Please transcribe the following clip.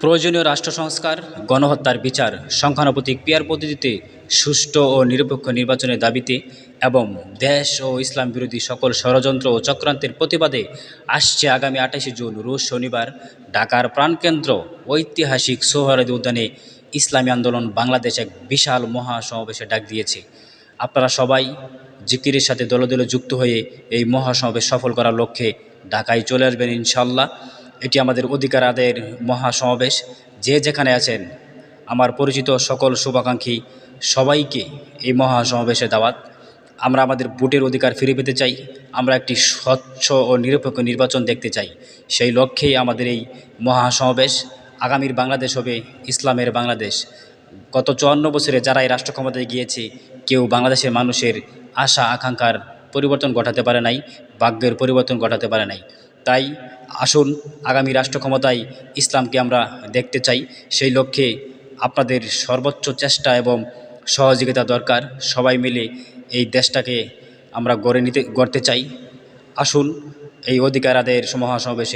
প্রয়োজনীয় রাষ্ট্র সংস্কার, গণহত্যার বিচার, সংখ্যানুপাতিক পিয়ার পদ্ধতিতে সুষ্ঠু ও নিরপেক্ষ নির্বাচনের দাবিতে এবং দেশ ও ইসলাম বিরোধী সকল ষড়যন্ত্র ও চক্রান্তের প্রতিবাদে আসছে আগামী 28শে জুন রোজ শনিবার ঢাকার প্রাণকেন্দ্র ঐতিহাসিক সোহরাওয়ার্দী উদ্যানে ইসলামী আন্দোলন বাংলাদেশ এক বিশাল মহাসমাবেশের ডাক দিয়েছে। আপনারা সবাই জিকিরের সাথে দলে দলে যুক্ত হয়ে এই মহাসমাবেশ সফল করার লক্ষ্যে ঢাকায় চলে আসবেন ইনশাল্লাহ। এটি আমাদের অধিকার আদায়ের মহাসমাবেশ। যে যেখানে আছেন আমার পরিচিত সকল শুভাকাঙ্ক্ষী সবাইকে এই মহাসমাবেশে দাওয়াত। আমরা আমাদের ভোটের অধিকার ফিরে পেতে চাই। আমরা একটি স্বচ্ছ ও নিরপেক্ষ নির্বাচন দেখতে চাই। সেই লক্ষ্যেই আমাদের এই মহাসমাবেশ। আগামীর বাংলাদেশ হবে ইসলামের বাংলাদেশ। গত 54 বছরে যারা এই রাষ্ট্র ক্ষমতায় গিয়েছে, কেউ বাংলাদেশের মানুষের আশা আকাঙ্ক্ষার পরিবর্তন ঘটাতে পারে নাই, ভাগ্যের পরিবর্তন ঘটাতে পারে নাই। তাই আসুন, আগামী রাষ্ট্র ক্ষমতায় ইসলামকে আমরা দেখতে চাই। সেই লক্ষ্যে আপনাদের সর্বোচ্চ চেষ্টা এবং সহযোগিতা দরকার। সবাই মিলে এই দেশটাকে আমরা গড়তে চাই। আসুন এই অধিকার আদায়ের মহাসমাবেশে